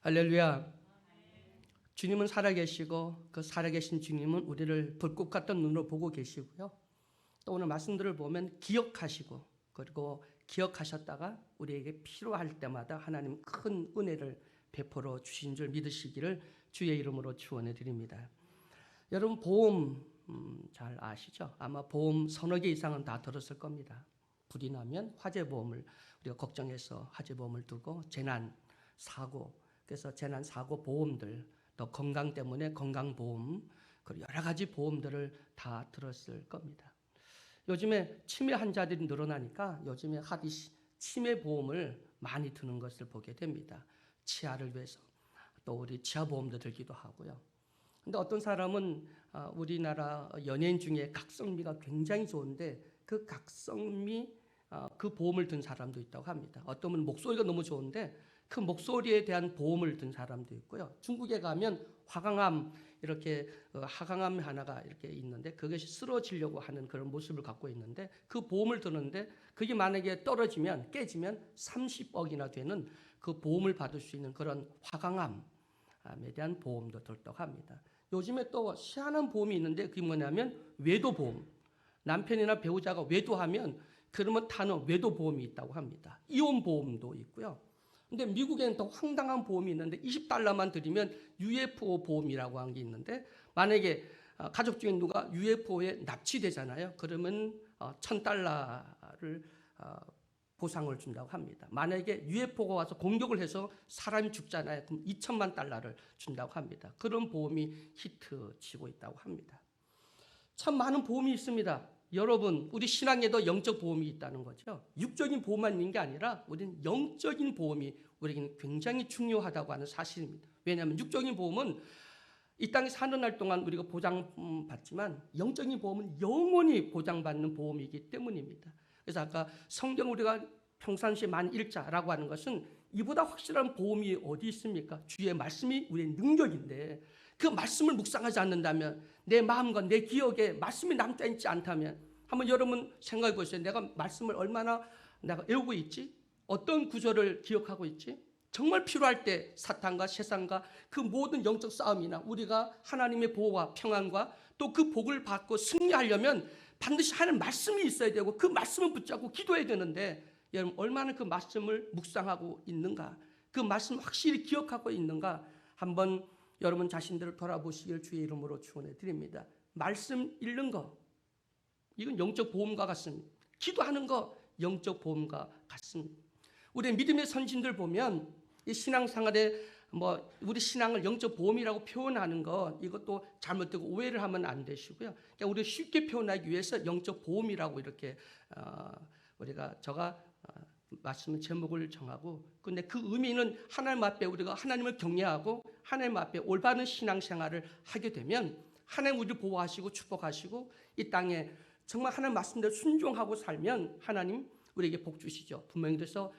할렐루야. 주님은 살아계시고 그 살아계신 주님은 우리를 불꽃 같은 눈으로 보고 계시고요. 또 오늘 말씀들을 보면 기억하시고 그리고 기억하셨다가 우리에게 필요할 때마다 하나님 큰 은혜를 베풀어 주신 줄 믿으시기를 주의 이름으로 축원해 드립니다. 여러분 보험 잘 아시죠? 아마 보험 서너 개 이상은 다 들었을 겁니다. 불이 나면 화재보험을 우리가 걱정해서 화재보험을 두고 재난, 사고, 그래서 재난, 사고 보험들, 또 건강 때문에 건강보험, 그리고 여러 가지 보험들을 다 들었을 겁니다. 요즘에 치매 환자들이 늘어나니까 요즘에 치매 보험을 많이 드는 것을 보게 됩니다. 치아를 위해서 또 우리 치아보험도 들기도 하고요. 근데 어떤 사람은 우리나라 연예인 중에 각성미가 굉장히 좋은데 그 각성미 그 보험을 든 사람도 있다고 합니다. 어떤 분은 목소리가 너무 좋은데 그 목소리에 대한 보험을 든 사람도 있고요. 중국에 가면 화강암 이렇게 하강암 하나가 이렇게 있는데 그것이 쓰러지려고 하는 그런 모습을 갖고 있는데 그 보험을 드는데 그게 만약에 떨어지면 깨지면 30억이나 되는 그 보험을 받을 수 있는 그런 화강암에 대한 보험도 들다고 합니다. 요즘에 또 희한한 보험이 있는데 그게 뭐냐면 외도보험. 남편이나 배우자가 외도하면 그러면 타는 외도보험이 있다고 합니다. 이혼보험도 있고요. 근데 미국에는 더 황당한 보험이 있는데 $20만 들이면 UFO 보험이라고 한 게 있는데 만약에 가족 중에 누가 UFO에 납치되잖아요. 그러면 $1,000를 보상을 준다고 합니다. 만약에 UFO가 와서 공격을 해서 사람이 죽잖아요. 그럼 $2,000만 준다고 합니다. 그런 보험이 히트치고 있다고 합니다. 참 많은 보험이 있습니다. 여러분, 우리 신앙에도 영적 보험이 있다는 거죠. 육적인 보험만 있는 게 아니라 우리는 영적인 보험이 우리에게는 굉장히 중요하다고 하는 사실입니다. 왜냐하면 육적인 보험은 이 땅에 사는 날 동안 우리가 보장받지만 영적인 보험은 영원히 보장받는 보험이기 때문입니다. 그래서 아까 성경 우리가 평상시에 많이 읽자라고 하는 것은 이보다 확실한 보험이 어디 있습니까? 주의 말씀이 우리의 능력인데 그 말씀을 묵상하지 않는다면 내 마음과 내 기억에 말씀이 남아있지 않다면 한번 여러분 생각해 보세요. 내가 말씀을 얼마나 내가 외우고 있지? 어떤 구절을 기억하고 있지? 정말 필요할 때 사탄과 세상과 그 모든 영적 싸움이나 우리가 하나님의 보호와 평안과 또 그 복을 받고 승리하려면 반드시 하는 말씀이 있어야 되고 그 말씀을 붙잡고 기도해야 되는데 여러분 얼마나 그 말씀을 묵상하고 있는가? 그 말씀을 확실히 기억하고 있는가? 한번 여러분 자신들을 돌아보시길 주의 이름으로 축원해 드립니다. 말씀 읽는 거 이건 영적 보험과 같습니다. 기도하는 거 영적 보험과 같습니다. 우리 믿음의 선진들 보면 이 신앙생활에 우리 신앙을 영적 보험이라고 표현하는 것 이것도 잘못되고 오해를 하면 안 되시고요. 그러니까 우리 쉽게 표현하기 위해서 영적 보험이라고 이렇게 우리가 말씀의 제목을 정하고 근데 그 의미는 하나님 앞에 우리가 하나님을 경외하고 하나님 앞에 올바른 신앙생활을 하게 되면 하나님 우리를 보호하시고 축복하시고 이 땅에 정말 하나님 말씀대로 순종하고 살면 하나님 우리에게 복 주시죠. 분명히 그래서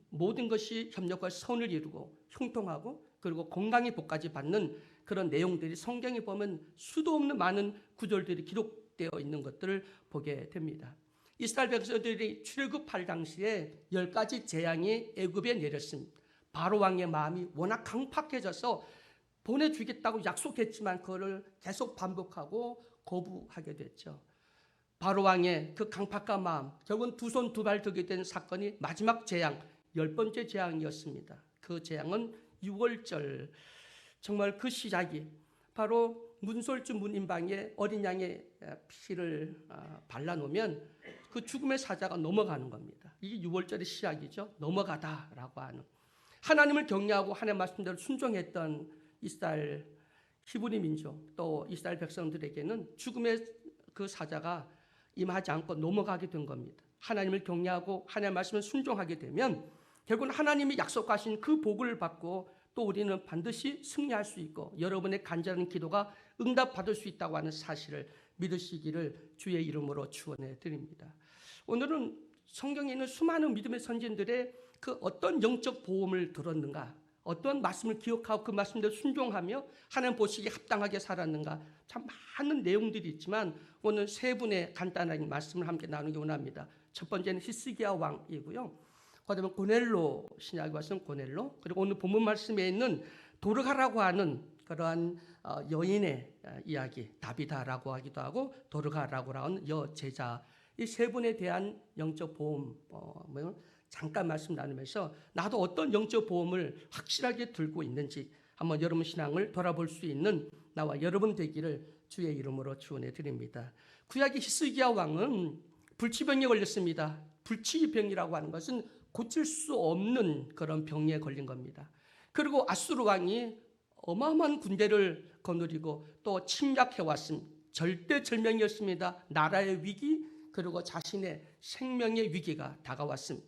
모든 것이 협력과 선을 이루고 형통하고 그리고 건강의 복까지 받는 그런 내용들이 성경에 보면 수도 없는 많은 구절들이 기록되어 있는 것들을 보게 됩니다. 이스라엘 백성들이 출애굽할 당시에 10가지 재앙이 애굽에 내렸습니다. 바로 왕의 마음이 워낙 강팍해져서 보내주겠다고 약속했지만 그거를 계속 반복하고 거부하게 됐죠. 바로 왕의 그 강팍한 마음, 결국은 두 손 두 발 들게 된 사건이 마지막 재앙, 10번째 재앙이었습니다. 그 재앙은 유월절, 정말 그 시작이 바로 문설주 문인방에 어린 양의 피를 발라놓으면 그 죽음의 사자가 넘어가는 겁니다. 이게 유월절의 시작이죠. 넘어가다라고 하는 하나님을 경외하고 하나님의 말씀대로 순종했던 이스라엘 히브리 민족 또 이스라엘 백성들에게는 죽음의 그 사자가 임하지 않고 넘어가게 된 겁니다. 하나님을 경외하고 하나님의 말씀을 순종하게 되면 결국은 하나님이 약속하신 그 복을 받고 또 우리는 반드시 승리할 수 있고 여러분의 간절한 기도가 응답받을 수 있다고 하는 사실을 믿으시기를 주의 이름으로 축원해 드립니다. 오늘은 성경에 있는 수많은 믿음의 선진들의 그 어떤 영적 보험을 들었는가, 어떤 말씀을 기억하고 그 말씀대로 순종하며 하나님 보시기에 합당하게 살았는가, 참 많은 내용들이 있지만 오늘 세 분의 간단한 말씀을 함께 나누기 원합니다. 첫 번째는 히스기야 왕이고요. 그다음에 고넬로 신약에 와서는 고넬로, 그리고 오늘 본문 말씀에 있는 도르가라고 하는 그러한 여인의 이야기, 다비다라고 하기도 하고 도르가라고 하는 여제자, 이 세 분에 대한 영적 보험 잠깐 말씀 나누면서 나도 어떤 영적 보험을 확실하게 들고 있는지 한번 여러분 신앙을 돌아볼 수 있는 나와 여러분 되기를 주의 이름으로 축원해 드립니다. 구약의 히스기야 왕은 불치병에 걸렸습니다. 불치병이라고 하는 것은 고칠 수 없는 그런 병에 걸린 겁니다. 그리고 아수르 왕이 어마어마한 군대를 거느리고 또 침략해 왔습니다. 절대절명이었습니다. 나라의 위기, 그리고 자신의 생명의 위기가 다가왔습니다.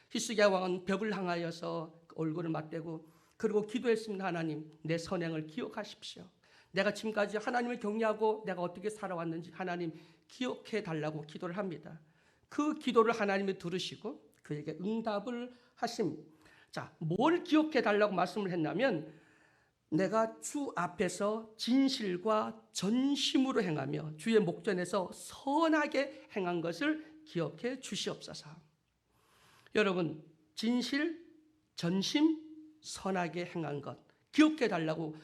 히스기야 왕은 벽을 향하여서 얼굴을 맞대고 그리고 기도했습니다. 하나님, 내 선행을 기억하십시오. 내가 지금까지 하나님을 경외하고 내가 어떻게 살아왔는지 하나님 기억해 달라고 기도를 합니다. 그 기도를 하나님이 들으시고 그에게 응답을 하심. 자, 뭘 기억해 달라고 말씀을 했냐면 내가 주 앞에서 진실과 전심으로 행하며 주의 목전에서 선하게 행한 것을 기억해 주시옵소서. 여러분, 진실, 전심, 선하게 행한 것 기억해 달라고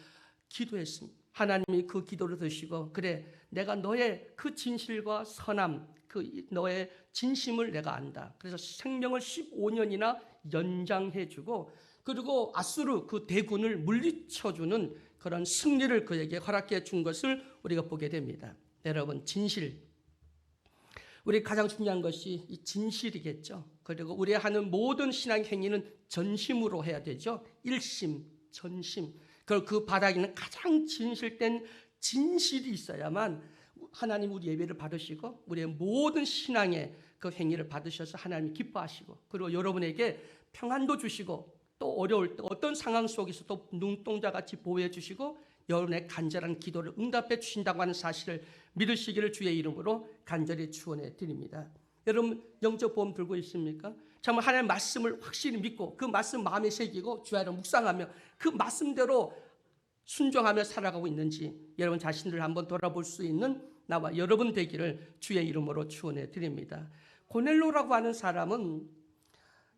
기도했습니다. 하나님이 그 기도를 들으시고 그래, 내가 너의 그 진실과 선함, 그 너의 진심을 내가 안다. 그래서 생명을 15년이나 연장해 주고 그리고 아수르 그 대군을 물리쳐주는 그런 승리를 그에게 허락해 준 것을 우리가 보게 됩니다. 여러분, 진실, 우리 가장 중요한 것이 이 진실이겠죠. 그리고 우리 하는 모든 신앙 행위는 전심으로 해야 되죠. 일심, 전심. 그리고 그 바닥에는 가장 진실된 진실이 있어야만 하나님 우리 예배를 받으시고 우리의 모든 신앙의 그 행위를 받으셔서 하나님이 기뻐하시고 그리고 여러분에게 평안도 주시고 또 어려울 때 어떤 상황 속에서 또 눈동자같이 보호해 주시고 여러분의 간절한 기도를 응답해 주신다고 하는 사실을 믿으시기를 주의 이름으로 간절히 축원해 드립니다. 여러분, 영적 보험 들고 있습니까? 정말 하나님의 말씀을 확실히 믿고 그 말씀 마음에 새기고 주야를 묵상하며 그 말씀대로 순종하며 살아가고 있는지 여러분 자신들을 한번 돌아볼 수 있는 나와 여러분 되기를 주의 이름으로 축원해 드립니다. 고넬로라고 하는 사람은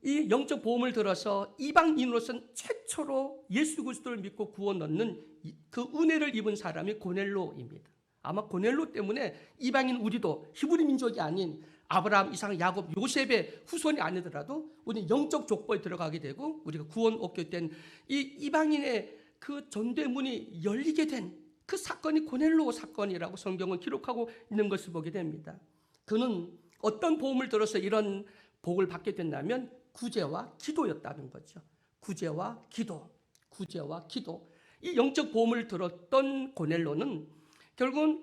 이 영적 보험을 들어서 이방인으로서는 최초로 예수 그리스도를 믿고 구원 얻는 그 은혜를 입은 사람이 고넬로입니다. 아마 고넬로 때문에 이방인 우리도 히브리 민족이 아닌 아브라함, 이삭, 야곱, 요셉의 후손이 아니더라도 우리는 영적 족보에 들어가게 되고 우리가 구원 얻게 된 이 이방인의 그 전대문이 열리게 된 그 사건이 고넬로 사건이라고 성경은 기록하고 있는 것을 보게 됩니다. 그는 어떤 보험을 들어서 이런 복을 받게 됐냐면 구제와 기도였다는 거죠. 구제와 기도, 구제와 기도. 이 영적 보험을 들었던 고넬로는 결국은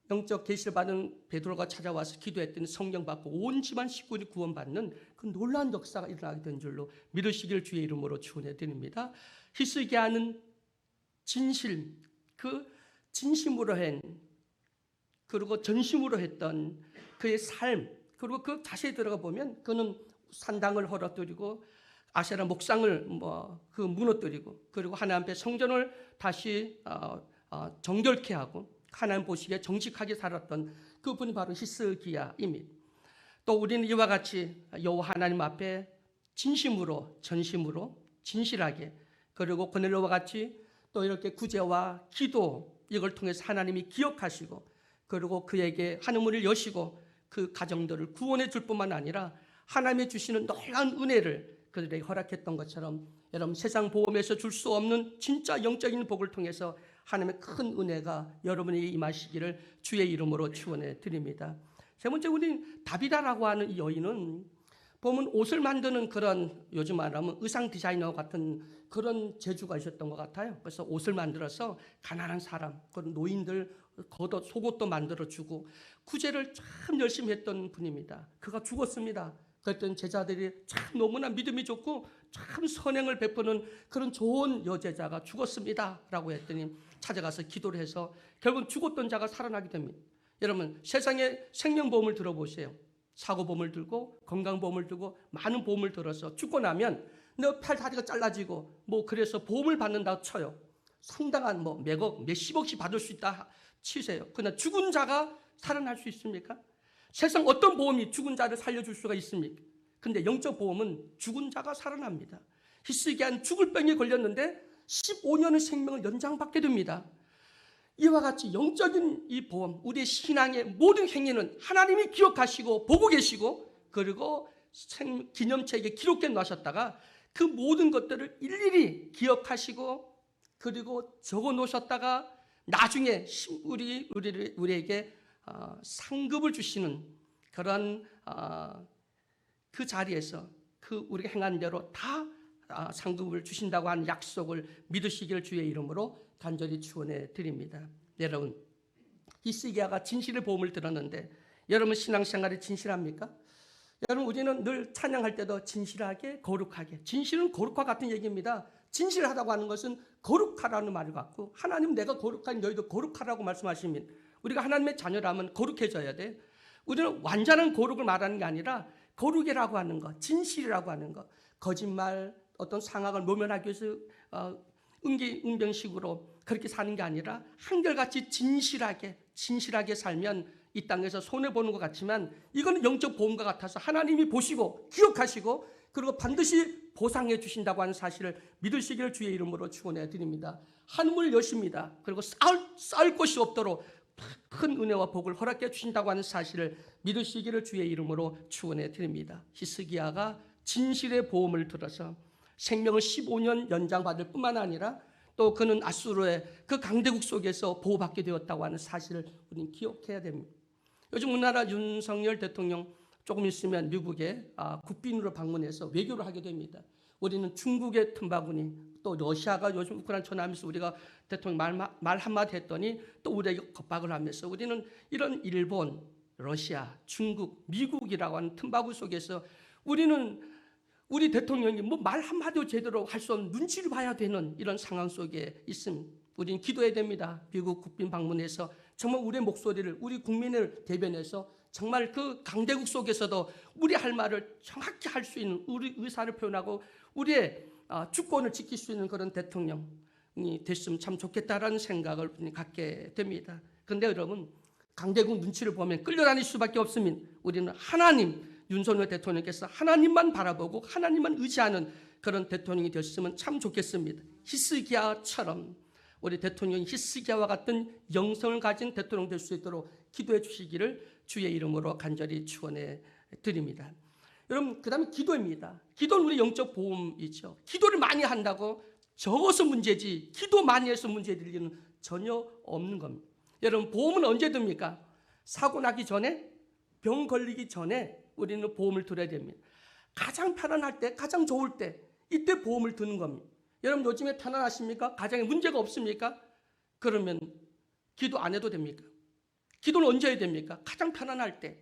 영적 계시를 받은 베드로가 찾아와서 기도했더니 성령 받고 온 집안 식구들이 구원받는 그 놀라운 역사가 일어나게 된 줄로 믿으시길 주의 이름으로 축원해 드립니다. 히스기야는 진실, 그 진심으로 한 그리고 전심으로 했던 그의 삶, 그리고 그 자세히 들어가 보면 그는 산당을 헐어뜨리고 아세라 목상을 무너뜨리고 그리고 하나님 앞에 성전을 다시 정결케 하고 하나님 보시기에 정직하게 살았던 그분이 바로 히스기야입니다. 또 우리는 이와 같이 여호와 하나님 앞에 진심으로 전심으로 진실하게 그리고 고넬로와 같이 또 이렇게 구제와 기도 이걸 통해서 하나님이 기억하시고 그리고 그에게 하늘문을 여시고 그 가정들을 구원해 줄 뿐만 아니라 하나님이 주시는 놀라운 은혜를 그들에게 허락했던 것처럼 여러분 세상 보험에서 줄 수 없는 진짜 영적인 복을 통해서 하나님의 큰 은혜가 여러분에게 임하시기를 주의 이름으로 축원해 드립니다. 세 번째, 우리 다비다라고 하는 이 여인은 보면 옷을 만드는 그런 요즘 말하면 의상 디자이너 같은 그런 재주가 있었던 것 같아요. 그래서 옷을 만들어서 가난한 사람, 그런 노인들 겉옷, 속옷도 만들어주고 구제를 참 열심히 했던 분입니다. 그가 죽었습니다. 그랬더니 제자들이 참 너무나 믿음이 좋고 참 선행을 베푸는 그런 좋은 여제자가 죽었습니다 라고 했더니 찾아가서 기도를 해서 결국 죽었던 자가 살아나게 됩니다. 여러분, 세상에 생명보험을 들어보세요. 사고보험을 들고 건강보험을 들고 많은 보험을 들어서 죽고 나면 너 팔 다리가 잘라지고 그래서 보험을 받는다고 쳐요. 상당한 몇억 몇십억씩 받을 수 있다 치세요. 그러나 죽은 자가 살아날 수 있습니까? 세상 어떤 보험이 죽은 자를 살려줄 수가 있습니까? 근데 영적 보험은 죽은 자가 살아납니다. 히스기야는 죽을 병에 걸렸는데 15년의 생명을 연장받게 됩니다. 이와 같이 영적인 이 보험, 우리의 신앙의 모든 행위는 하나님이 기억하시고 보고 계시고, 그리고 기념책에 기록해 놓으셨다가 그 모든 것들을 일일이 기억하시고 그리고 적어 놓으셨다가 나중에 우리에게 상급을 주시는 그런 그 자리에서 그 우리가 행한 대로 다 상급을 주신다고 하는 약속을 믿으시길 주의 이름으로 간절히 축원해 드립니다. 여러분, 히스기야가 진실의 보험을 들었는데 여러분 신앙생활이 진실합니까? 여러분, 우리는 늘 찬양할 때도 진실하게 거룩하게, 진실은 거룩과 같은 얘기입니다. 진실하다고 하는 것은 거룩하라는 말을 갖고, 하나님 내가 거룩한 너희도 거룩하라고 말씀하시면 우리가 하나님의 자녀라면 거룩해져야 돼. 우리는 완전한 거룩을 말하는 게 아니라 거룩이라고 하는 것, 진실이라고 하는 것, 거짓말, 어떤 상황을 모면하기 위해서 응병식으로 그렇게 사는 게 아니라 한결같이 진실하게 살면 이 땅에서 손해보는 것 같지만 이건 영적 보험과 같아서 하나님이 보시고 기억하시고 그리고 반드시 보상해 주신다고 하는 사실을 믿으시기를 주의 이름으로 축원해 드립니다. 하늘을 여십니다. 그리고 쌓을 것이 없도록 큰 은혜와 복을 허락해 주신다고 하는 사실을 믿으시기를 주의 이름으로 축원해 드립니다. 히스기야가 진실의 보험을 들어서 생명을 15년 연장받을 뿐만 아니라 또 그는 아수르의 그 강대국 속에서 보호받게 되었다고 하는 사실을 우리는 기억해야 됩니다. 요즘 우리나라 윤석열 대통령 조금 있으면 미국에 국빈으로 방문해서 외교를 하게 됩니다. 우리는 중국의 틈바구니, 또 러시아가 요즘 우크라이나 전하면서 우리가 대통령 말 한마디 했더니 또 우리에게 겁박을 하면서 우리는 이런 일본, 러시아, 중국, 미국이라고 하는 틈바구니 속에서 우리 대통령이 뭐 말 한마디도 제대로 할 수 없는 눈치를 봐야 되는 이런 상황 속에 있습니다. 우리는 기도해야 됩니다. 미국 국빈 방문해서 정말 우리의 목소리를, 우리 국민을 대변해서 정말 그 강대국 속에서도 우리 할 말을 정확히 할 수 있는, 우리 의사를 표현하고 우리의 주권을 지킬 수 있는 그런 대통령이 됐으면 참 좋겠다라는 생각을 갖게 됩니다. 그런데 여러분, 강대국 눈치를 보면 끌려다닐 수밖에 없습니다. 우리는 하나님, 윤석열 대통령께서 하나님만 바라보고 하나님만 의지하는 그런 대통령이 되었으면 참 좋겠습니다. 히스기야처럼 우리 대통령이 히스기야와 같은 영성을 가진 대통령 될 수 있도록 기도해 주시기를 주의 이름으로 간절히 축원해 드립니다. 여러분, 그 다음에 기도입니다. 기도는 우리 영적 보험이죠. 기도를 많이 한다고 적어서 문제지 기도 많이 해서 문제될 일은 전혀 없는 겁니다. 여러분, 보험은 언제 듭니까? 사고 나기 전에, 병 걸리기 전에 우리는 보험을 들어야 됩니다. 가장 편안할 때, 가장 좋을 때, 이때 보험을 드는 겁니다. 여러분, 요즘에 편안하십니까? 가정에 문제가 없습니까? 그러면 기도 안 해도 됩니까? 기도는 언제 해야 됩니까? 가장 편안할 때,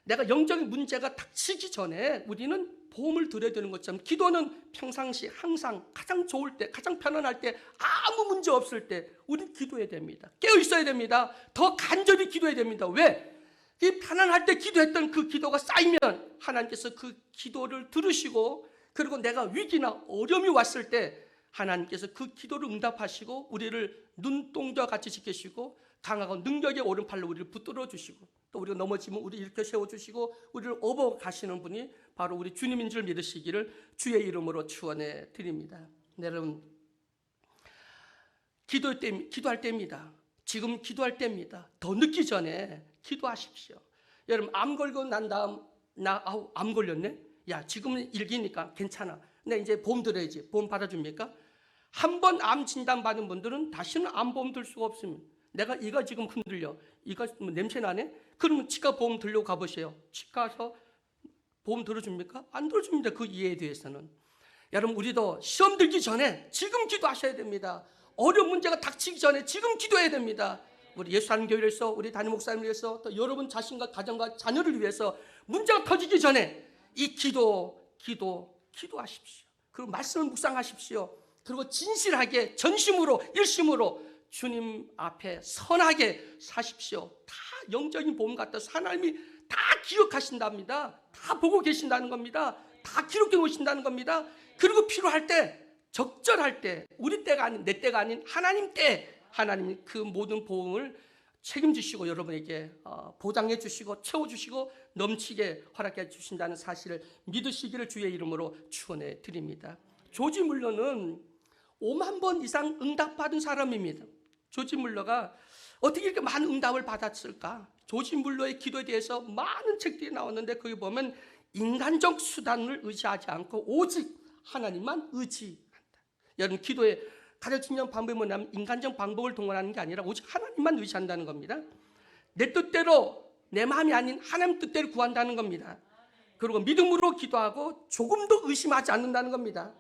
내가 영적인 문제가 닥치기 전에 우리는 보험을 들어야 되는 것처럼 기도는 평상시 항상 가장 좋을 때, 가장 편안할 때, 아무 문제 없을 때 우리는 기도해야 됩니다. 깨어 있어야 됩니다. 더 간절히 기도해야 됩니다. 왜? 이 편안할 때 기도했던 그 기도가 쌓이면 하나님께서 그 기도를 들으시고, 그리고 내가 위기나 어려움이 왔을 때 하나님께서 그 기도를 응답하시고 우리를 눈동자와 같이 지키시고 강하고 능력의 오른팔로 우리를 붙들어 주시고, 또 우리가 넘어지면 우리 일으켜 세워주시고 우리를 업어 가시는 분이 바로 우리 주님인 줄 믿으시기를 주의 이름으로 축원해 드립니다. 여러분, 기도할 때입니다. 지금 기도할 때입니다. 더 늦기 전에 기도하십시오. 여러분, 암 걸고 난 다음 암 걸렸네? 야, 지금은 일기니까 괜찮아. 근데 이제 보험 들어야지. 보험 받아줍니까? 한 번 암 진단 받은 분들은 다시는 암 보험 들 수가 없습니다. 내가 이가 지금 흔들려, 이가 뭐 냄새 나네? 그러면 치과 보험 들려고 가보세요. 치과에서 보험 들어줍니까? 안 들어줍니다. 그 이해에 대해서는. 여러분, 우리도 시험 들기 전에 지금 기도하셔야 됩니다. 어려운 문제가 닥치기 전에 지금 기도해야 됩니다. 우리 예수하는 교회를 위해서, 우리 담임 목사님을 위해서, 또 여러분 자신과 가정과 자녀를 위해서 문제가 터지기 전에 이 기도하십시오. 그리고 말씀을 묵상하십시오. 그리고 진실하게 전심으로 일심으로 주님 앞에 선하게 사십시오. 다 영적인 보험 같아서 하나님이 다 기억하신답니다. 다 보고 계신다는 겁니다. 다 기록해 놓으신다는 겁니다. 그리고 필요할 때, 적절할 때, 우리 때가 아닌, 내 때가 아닌 하나님 때, 하나님이 그 모든 보험을 책임지시고 여러분에게 보장해 주시고 채워주시고 넘치게 허락해 주신다는 사실을 믿으시기를 주의 이름으로 축원해 드립니다. 조지 물러는 5만 번 이상 응답받은 사람입니다. 조지 물러가 어떻게 이렇게 많은 응답을 받았을까? 조지 물러의 기도에 대해서 많은 책들이 나왔는데 거기 보면 인간적 수단을 의지하지 않고 오직 하나님만 의지한다. 여러분, 기도의 가장 중요한 방법이 뭐냐면 인간적 방법을 동원하는 게 아니라 오직 하나님만 의지한다는 겁니다. 내 뜻대로, 내 마음이 아닌 하나님 뜻대로 구한다는 겁니다. 그리고 믿음으로 기도하고 조금 더 의심하지 않는다는 겁니다.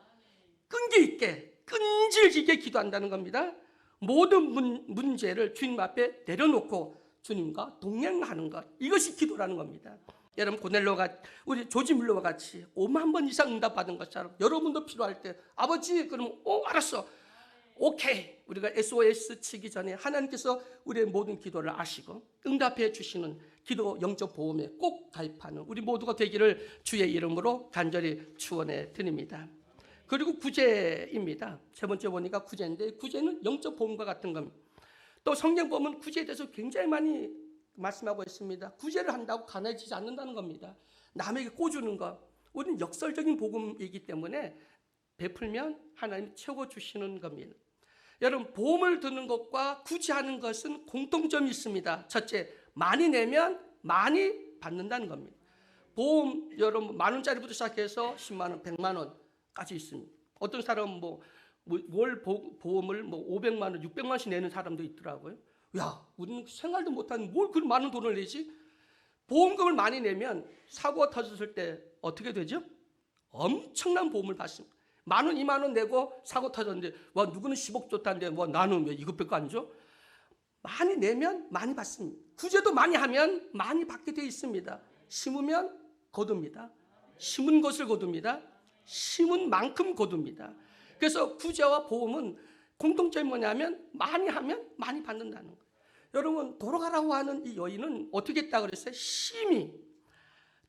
끈기 있게, 끈질기게 기도한다는 겁니다. 모든 문제를 주님 앞에 내려놓고 주님과 동행하는 것, 이것이 기도라는 겁니다. 여러분, 고넬로가 우리 조지 물러와 같이 5만 번 이상 응답받은 것처럼 여러분도 필요할 때 아버지, 그러면 알았어, 오케이, 우리가 SOS 치기 전에 하나님께서 우리의 모든 기도를 아시고 응답해 주시는 기도 영적 보험에 꼭 가입하는 우리 모두가 되기를 주의 이름으로 간절히 축원해 드립니다. 그리고 구제입니다. 세 번째 보니까 구제인데, 구제는 영적 보험과 같은 겁니다. 또 성경 보면 구제에 대해서 굉장히 많이 말씀하고 있습니다. 구제를 한다고 가난해지지 않는다는 겁니다. 남에게 꿔주는 것, 우리는 역설적인 복음이기 때문에 베풀면 하나님이 채워주시는 겁니다. 여러분, 보험을 드는 것과 구제하는 것은 공통점이 있습니다. 첫째, 많이 내면 많이 받는다는 겁니다. 보험, 여러분, 10,000원짜리부터 시작해서 10만 원, 100만 원까지 있습니다. 어떤 사람은 월 보험을 500만 원, 600만 원씩 내는 사람도 있더라고요. 야, 우리는 생활도 못하는 뭘 그런 많은 돈을 내지? 보험금을 많이 내면 사고가 터졌을 때 어떻게 되죠? 엄청난 보험을 받습니다. 10,000원, 20,000원 내고 사고 터졌는데, 와, 누구는 10억 줬다는데, 와, 나는 왜 이것밖에 안 줘? 많이 내면 많이 받습니다. 구제도 많이 하면 많이 받게 되어 있습니다. 심으면 거둡니다. 심은 것을 거둡니다. 심은 만큼 거둡니다. 그래서 구제와 보험은 공통점이 뭐냐면 많이 하면 많이 받는다는 거예요. 여러분, 돌아가라고 하는 이 여인은 어떻게 했다고 그랬어요?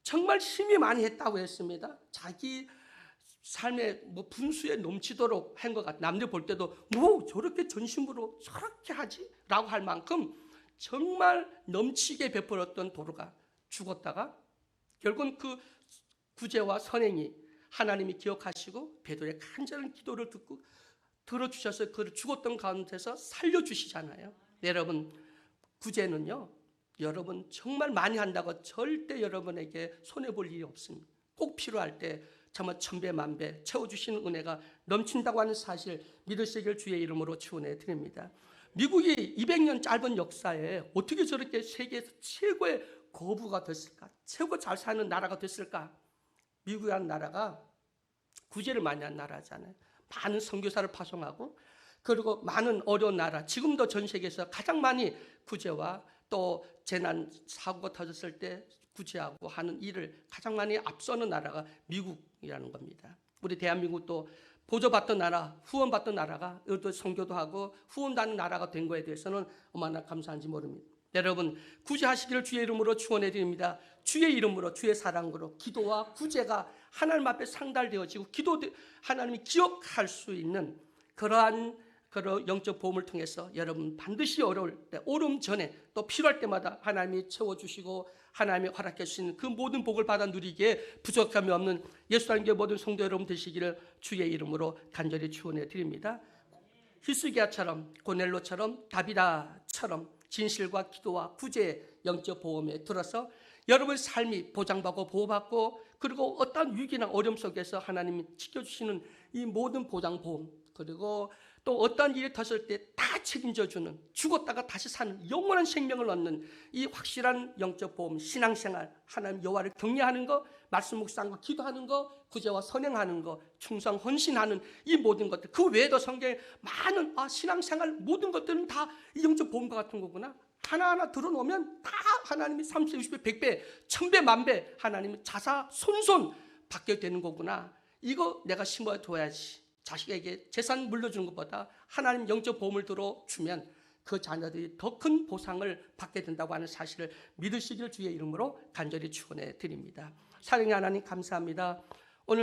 정말 심히 많이 했다고 했습니다. 자기 삶의 분수에 넘치도록 한 것 같아요. 남들 볼 때도 저렇게 전심으로 저렇게 하지? 라고 할 만큼 정말 넘치게 베풀었던 도로가 죽었다가 결국은 그 구제와 선행이 하나님이 기억하시고 베드로의 간절한 기도를 듣고 들어주셔서 그를 죽었던 가운데서 살려주시잖아요. 여러분, 구제는요, 여러분 정말 많이 한다고 절대 여러분에게 손해볼 일이 없습니다. 꼭 필요할 때 정말 천배 만배 채워주시는 은혜가 넘친다고 하는 사실 믿으시길 주의 이름으로 축원해 드립니다. 미국이 200년 짧은 역사에 어떻게 저렇게 세계에서 최고의 거부가 됐을까? 최고 잘 사는 나라가 됐을까? 미국이라는 나라가 구제를 많이 한 나라잖아요. 많은 선교사를 파송하고, 그리고 많은 어려운 나라, 지금도 전 세계에서 가장 많이 구제와 또 재난 사고가 터졌을 때 구제하고 하는 일을 가장 많이 앞서는 나라가 미국이라는 겁니다. 우리 대한민국도 보조받던 나라, 후원받던 나라가 또 선교도 하고 후원받는 나라가 된 거에 대해서는 얼마나 감사한지 모릅니다. 여러분, 구제하시기를 주의 이름으로 축원해 드립니다. 주의 이름으로, 주의 사랑으로 기도와 구제가 하나님 앞에 상달되어지고 하나님이 기억할 수 있는 그러한 영적 보험을 통해서 여러분 반드시 어려울 때, 오름 전에 또 필요할 때마다 하나님이 채워주시고 하나님이 허락해 주시는 그 모든 복을 받아 누리기에 부족함이 없는 예수님의 모든 성도 여러분 되시기를 주의 이름으로 간절히 축원해 드립니다. 히스기야처럼, 고넬로처럼, 다비다처럼 진실과 기도와 구제의 영적 보험에 들어서 여러분의 삶이 보장받고 보호받고, 그리고 어떤 위기나 어려움 속에서 하나님이 지켜주시는 이 모든 보장보험, 그리고 또 어떤 일이 터졌을 때 다 책임져주는, 죽었다가 다시 사는 영원한 생명을 얻는 이 확실한 영적 보험, 신앙생활, 하나님 여호와를 경외하는 것, 말씀 묵상하는 것, 기도하는 것, 구제와 선행하는 것, 충성 헌신하는 이 모든 것들, 그 외에도 성경에 많은 신앙생활 모든 것들은 다 이 영적 보험과 같은 거구나. 하나하나 들어놓으면 다 하나님이 30배, 60배, 100배, 1000배, 만배 하나님이 자사 손손 받게 되는 거구나. 이거 내가 심어둬야지. 자식에게 재산 물려주는 것보다 하나님 영적 보험을 들어주면 그 자녀들이 더 큰 보상을 받게 된다고 하는 사실을 믿으시길 주의 이름으로 간절히 축원해 드립니다. 사랑의 하나님 감사합니다.